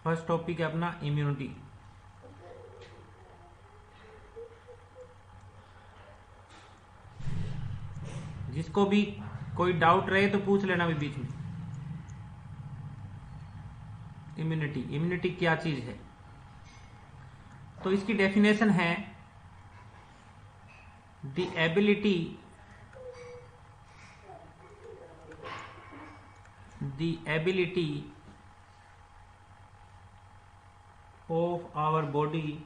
First topic है अपना immunity. जिसको भी कोई डाउट रहे तो पूछ लेना भी बीच में। इम्यूनिटी, इम्यूनिटी क्या चीज है? तो इसकी डेफिनेशन है the ability of our body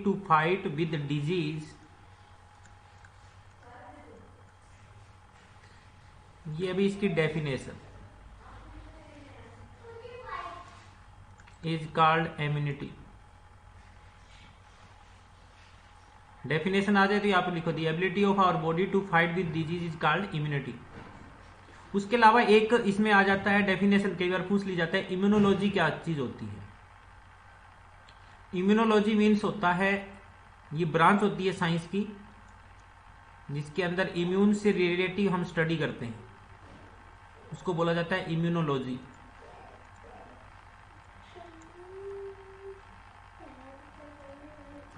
to fight with disease। ये अभी इसकी definition is called immunity. Definition आ जाए तो यहाँ पे लिखो the ability of our body to fight with disease is called immunity. उसके अलावा एक इसमें आ जाता है डेफिनेशन, कई बार पूछ ली जाता है इम्यूनोलॉजी क्या चीज होती है। इम्यूनोलॉजी मीन्स होता है, ये ब्रांच होती है साइंस की जिसके अंदर इम्यून से रिलेटिव हम स्टडी करते हैं, उसको बोला जाता है इम्यूनोलॉजी।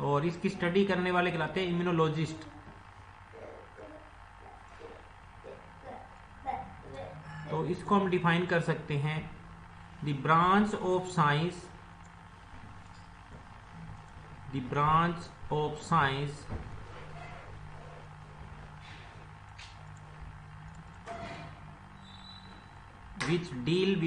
और इसकी स्टडी करने वाले कहलाते हैं इम्यूनोलॉजिस्ट। तो इसको हम डिफाइन कर सकते हैं the branch of science which deals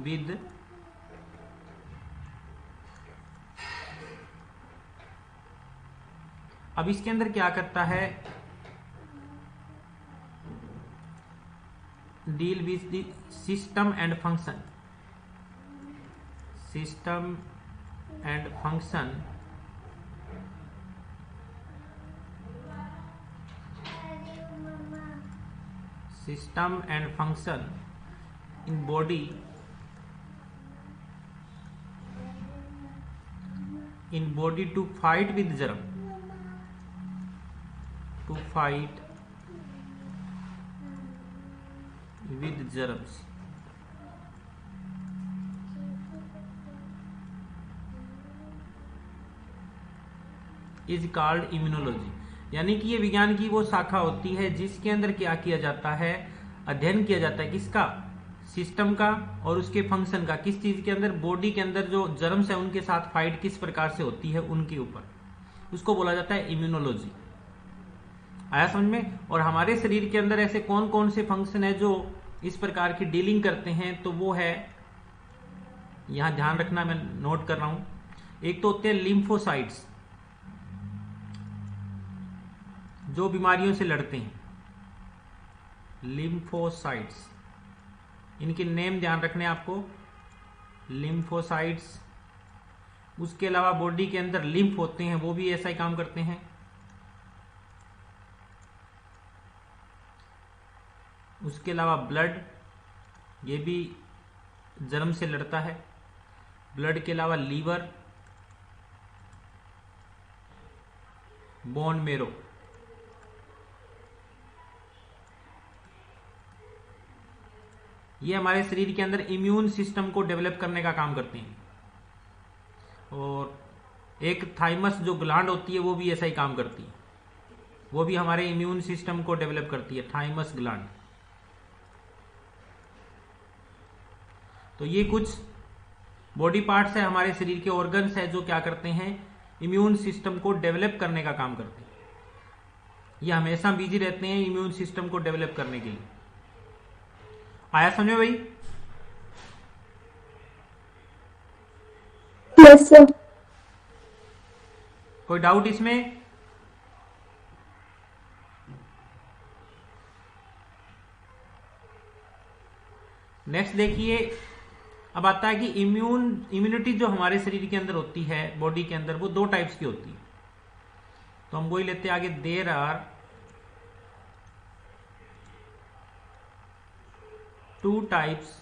with अब इसके अंदर क्या करता है, deal with the system and function in body to fight with germ, germs। Is called immunology. यानी कि ये विज्ञान की वो शाखा होती है जिसके अंदर क्या किया जाता है, अध्ययन किया जाता है किसका, सिस्टम का और उसके फंक्शन का। किस चीज के अंदर, बॉडी के अंदर जो जर्म्स है उनके साथ फाइट किस प्रकार से होती है उनके ऊपर, उसको बोला जाता है इम्यूनोलॉजी। आया समझ में? और हमारे शरीर के अंदर ऐसे कौन कौन से फंक्शन है जो इस प्रकार की डीलिंग करते हैं, तो वो है, यहां ध्यान रखना, मैं नोट कर रहा हूं। एक तो होते हैं लिम्फोसाइट्स जो बीमारियों से लड़ते हैं, लिम्फोसाइट्स, इनके नेम ध्यान रखने आपको, लिम्फोसाइट्स। उसके अलावा बॉडी के अंदर लिम्फ होते हैं, वो भी ऐसा ही काम करते हैं। उसके अलावा ब्लड, ये भी जर्म से लड़ता है। ब्लड के अलावा लीवर, बोन मेरो, ये हमारे शरीर के अंदर इम्यून सिस्टम को डेवलप करने का काम करते हैं। और एक थाइमस जो ग्लैंड होती है वो भी ऐसा ही काम करती है, वो भी हमारे इम्यून सिस्टम को डेवलप करती है, थाइमस ग्लैंड। तो ये कुछ बॉडी पार्ट्स है, हमारे शरीर के ऑर्गन्स है जो क्या करते हैं, इम्यून सिस्टम को डेवलप करने का काम करते हैं। ये हमेशा बिजी रहते हैं इम्यून सिस्टम को डेवलप करने के लिए। आया समझो भाई? Yes sir. कोई डाउट इसमें? नेक्स्ट देखिए, अब आता है कि इम्यूनिटी जो हमारे शरीर के अंदर होती है, बॉडी के अंदर, वो दो टाइप्स की होती है। तो हम वही लेते हैं आगे, there are two types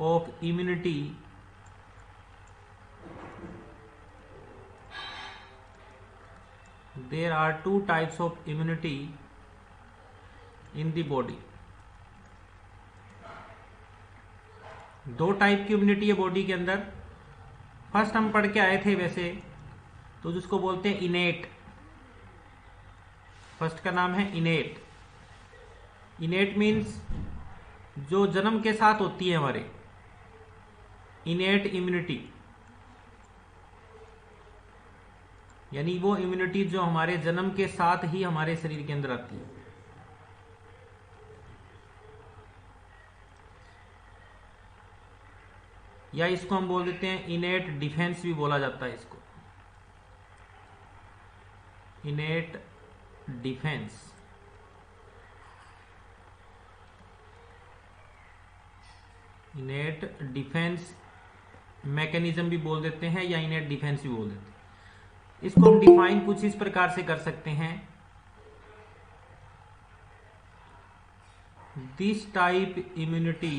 of immunity in the body. दो टाइप की इम्यूनिटी है बॉडी के अंदर। फर्स्ट हम पढ़ के आए थे वैसे तो, जिसको बोलते हैं इनेट। फर्स्ट का नाम है इनेट। इनेट मीन्स जो जन्म के साथ होती है हमारे, इनेट इम्यूनिटी, यानी वो इम्यूनिटी जो हमारे जन्म के साथ ही हमारे शरीर के अंदर आती है। या इसको हम बोल देते हैं इनेट डिफेंस भी बोला जाता है इसको, इनेट डिफेंस। इनेट डिफेंस मैकेनिज्म भी बोल देते हैं या इनेट डिफेंस भी बोल देते हैं। इसको हम डिफाइन कुछ इस प्रकार से कर सकते हैं, this type immunity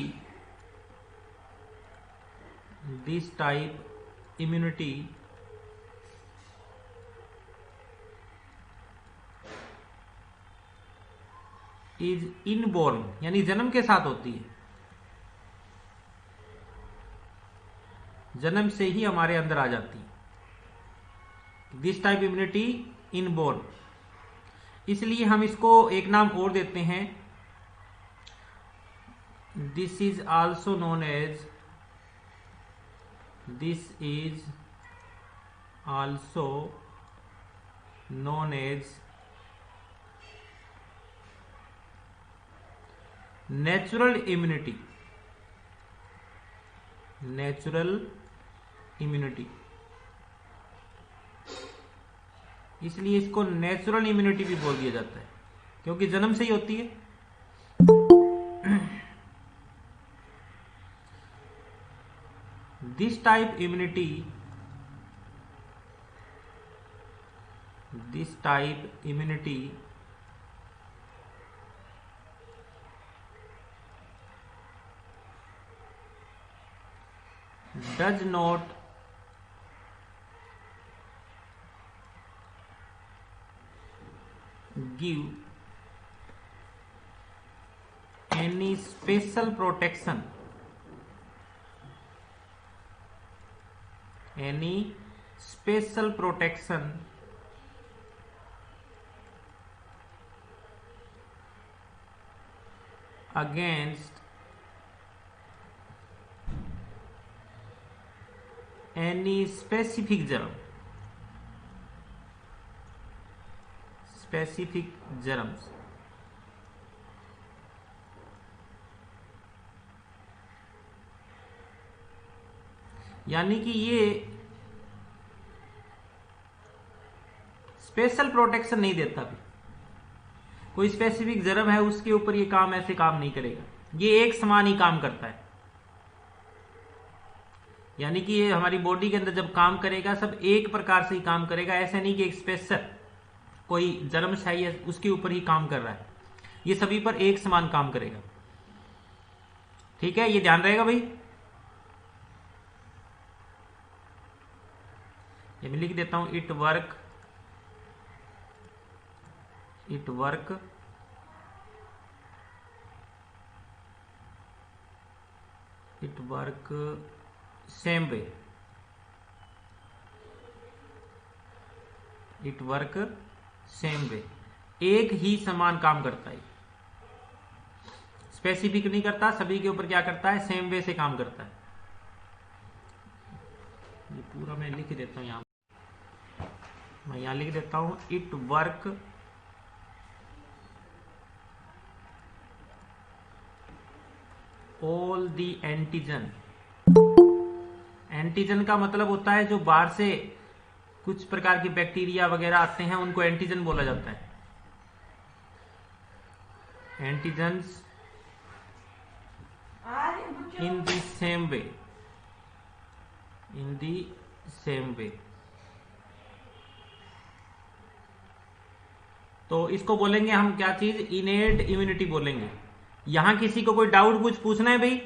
is inborn, यानी जन्म के साथ होती है, जन्म से ही हमारे अंदर आ जाती है। दिस टाइप इम्यूनिटी इनबॉर्न, इसलिए हम इसको एक नाम और देते हैं, this is also known as natural immunity. इसलिए इसको नेचुरल इम्यूनिटी भी बोल दिया जाता है, क्योंकि जन्म से ही होती है। This type immunity does not give any special protection against any specific germs। यानी कि ये स्पेशल प्रोटेक्शन नहीं देता भी। कोई स्पेसिफिक जर्म है उसके ऊपर ये काम ऐसे काम नहीं करेगा, ये एक समान ही काम करता है। यानी कि ये हमारी बॉडी के अंदर जब काम करेगा सब एक प्रकार से ही काम करेगा, ऐसा नहीं कि एक स्पेशल कोई जर्मशाही है उसके ऊपर ही काम कर रहा है, ये सभी पर एक समान काम करेगा। ठीक है, ये ध्यान रहेगा भाई। ये मैं लिख देता हूं, इट वर्क सेम वे, एक ही समान काम करता है, स्पेसिफिक नहीं करता, सभी के ऊपर क्या करता है, सेम वे से काम करता है। ये पूरा मैं लिख देता हूं, मैं यहां लिख देता हूं, it work all the antigen. Antigen का मतलब होता है जो बाहर से कुछ प्रकार के बैक्टीरिया वगैरह आते हैं उनको एंटीजन बोला जाता है। Antigens in the same way, in the same way। तो इसको बोलेंगे हम क्या चीज, इनेट इम्यूनिटी बोलेंगे। यहां किसी को कोई डाउट कुछ पूछना है भाई?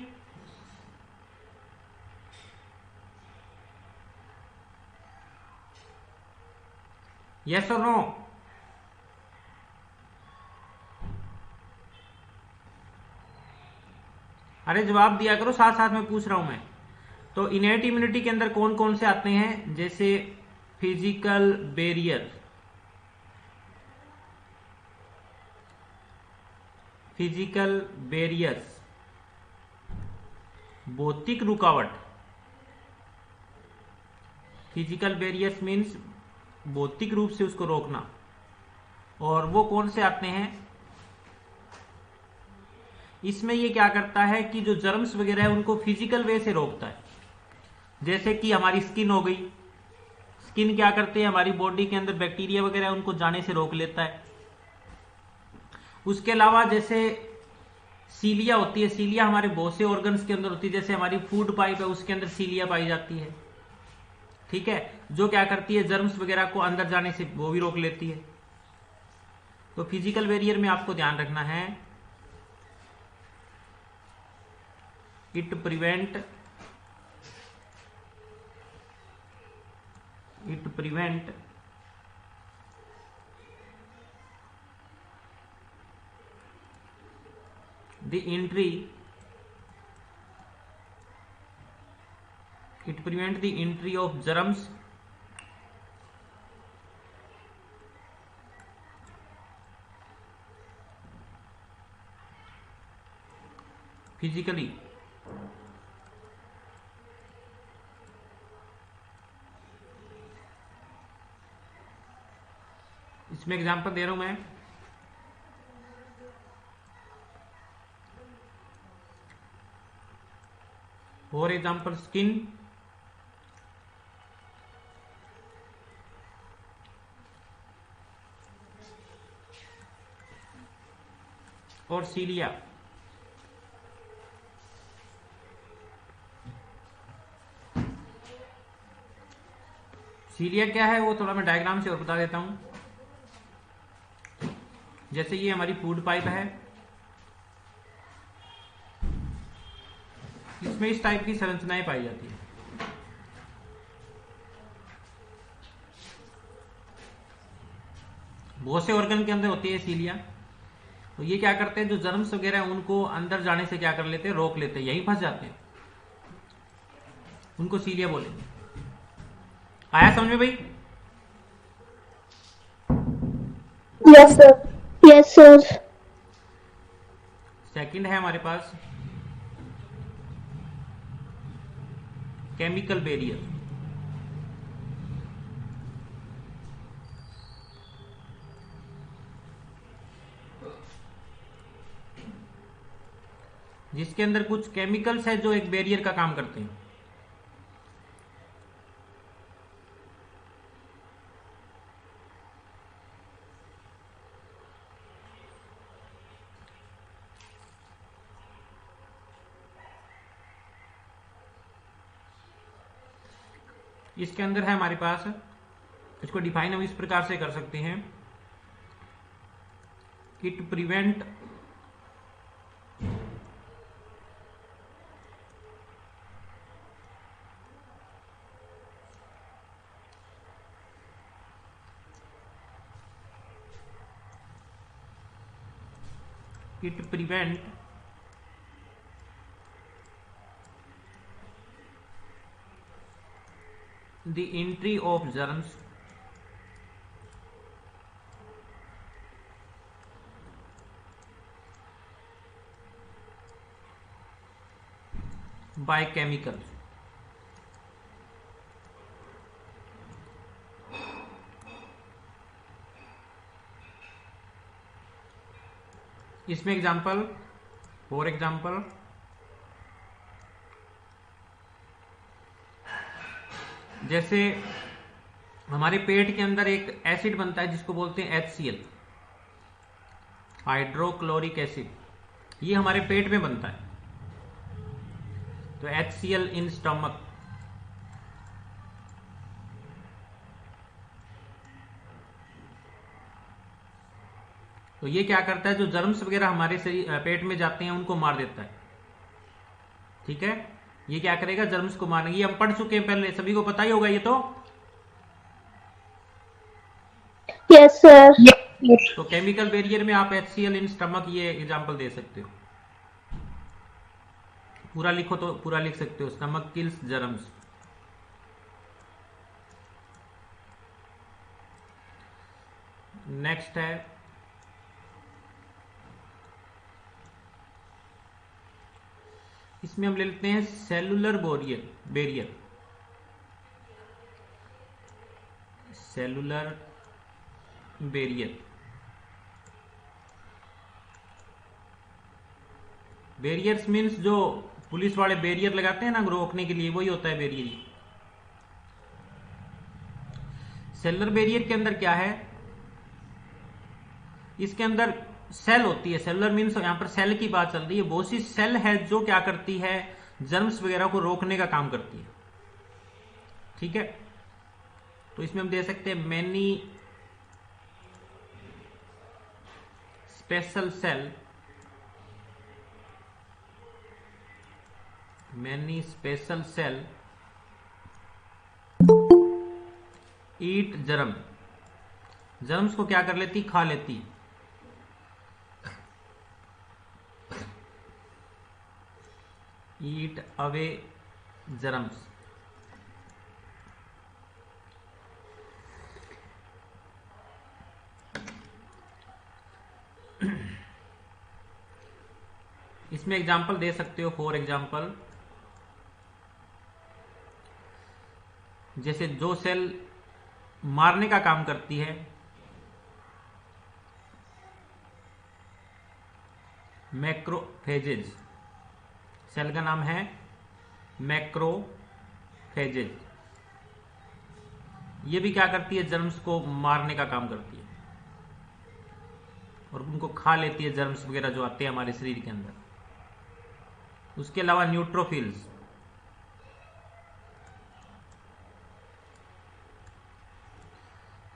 यस और नो? अरे जवाब दिया करो, साथ साथ में पूछ रहा हूं मैं। तो इनेट इम्यूनिटी के अंदर कौन कौन से आते हैं, जैसे फिजिकल बैरियर, फिजिकल बैरियर्स, भौतिक रुकावट। फिजिकल बैरियर्स मीन्स भौतिक रूप से उसको रोकना। और वो कौन से आते हैं, इसमें ये क्या करता है कि जो जर्म्स वगैरह है उनको फिजिकल वे से रोकता है। जैसे कि हमारी स्किन हो गई, स्किन क्या करते हैं, हमारी बॉडी के अंदर बैक्टीरिया वगैरह उनको जाने से रोक लेता है। उसके अलावा जैसे सीलिया होती है, सीलिया हमारे बहुत से ऑर्गन्स के अंदर होती है, जैसे हमारी फूड पाइप है उसके अंदर सीलिया पाई जाती है, ठीक है, जो क्या करती है जर्म्स वगैरह को अंदर जाने से वो भी रोक लेती है। तो फिजिकल बैरियर में आपको ध्यान रखना है, it prevent the entry of germs physically इसमें एग्जांपल दे रहा हूं मैं। फॉर एग्जांपल स्किन, और सीलिया। सीलिया क्या है वो थोड़ा मैं डायग्राम से और बता देता हूं। जैसे ये हमारी फूड पाइप है, इसमें इस टाइप की संरचनाएं पाई जाती है। बहुत से ऑर्गन के अंदर होती है सीलिया। तो ये क्या करते हैं, जो जर्म्स वगैरह हैं उनको अंदर जाने से क्या कर लेते हैं, रोक लेते हैं, यहीं फंस जाते हैं, उनको सीलिया बोलेंगे। आया समझ में भाई? Yes sir. Yes sir. Second है हमारे पास केमिकल बैरियर। जिसके अंदर कुछ केमिकल्स है जो एक बैरियर का काम करते हैं। इसके अंदर है हमारे पास, इसको डिफाइन हम इस प्रकार से कर सकते हैं, it prevent the entry of germs by chemicals। इसमें एग्जांपल, फॉर एग्जांपल जैसे हमारे पेट के अंदर एक एसिड बनता है जिसको बोलते हैं HCl। हाइड्रोक्लोरिक एसिड, ये हमारे पेट में बनता है। तो HCl इन स्टमक, तो ये क्या करता है, जो जर्म्स वगैरह हमारे पेट में जाते हैं उनको मार देता है। ठीक है, ये क्या करेगा, जर्म्स को मारने, ये हम पढ़ चुके हैं पहले, सभी को पता ही होगा ये तो। Yes sir. तो केमिकल बैरियर में आप HCl इन स्टमक ये एग्जांपल दे सकते हो। पूरा लिखो तो पूरा लिख सकते हो, स्टमक किल्स जर्म्स। नेक्स्ट है इसमें हम ले लेते हैं cellular barrier. Cellular barrier, barriers means जो पुलिस वाले बैरियर लगाते हैं ना रोकने के लिए, वही होता है बैरियर। सेलुलर बैरियर के अंदर क्या है, इसके अंदर सेल होती है। सेलुलर मीन्स यहां पर सेल की बात चल रही है, बहुत सी सेल है जो क्या करती है, जर्म्स वगैरह को रोकने का काम करती है। ठीक है, तो इसमें हम दे सकते हैं many special cell, many special cell eat germ, germs को क्या कर लेती, खा लेती। Eat away germs. इसमें एग्जाम्पल दे सकते हो, फॉर एग्जाम्पल जैसे जो सेल मारने का काम करती है, मैक्रोफेजेज, सेल का नाम है मैक्रोफेजेज। ये भी क्या करती है, जर्म्स को मारने का काम करती है और उनको खा लेती है, जर्म्स वगैरह जो आते हैं हमारे शरीर के अंदर। उसके अलावा न्यूट्रोफिल्स,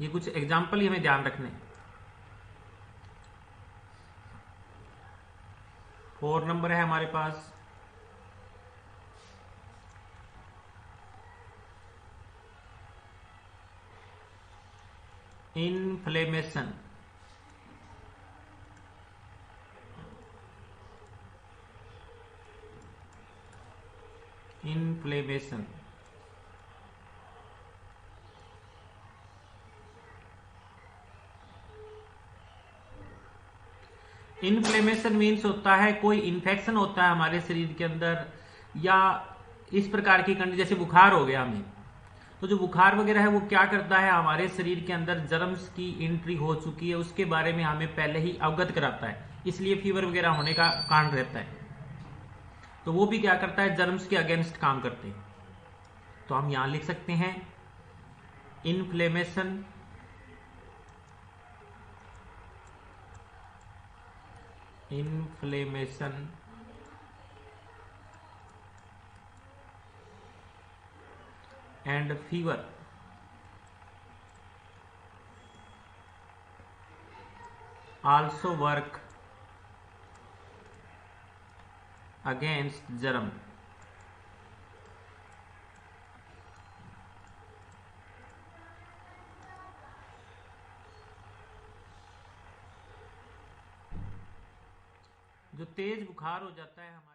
ये कुछ एग्जाम्पल ही हमें ध्यान रखने। 4 नंबर है हमारे पास, इन्फ्लेमेशन। इन्फ्लेमेशन, इन्फ्लेमेशन मीन्स होता है कोई इन्फेक्शन होता है हमारे शरीर के अंदर, या इस प्रकार की कंडीशन, जैसे बुखार हो गया हमें, तो जो बुखार वगैरह है वो क्या करता है, हमारे शरीर के अंदर जर्म्स की एंट्री हो चुकी है उसके बारे में हमें पहले ही अवगत कराता है, इसलिए फीवर वगैरह होने का कारण रहता है। तो वो भी क्या करता है, जर्म्स के अगेंस्ट काम करते हैं। तो हम यहां लिख सकते हैं inflammation inflammation and fever also work against germ। जो तेज बुखार हो जाता है हमारे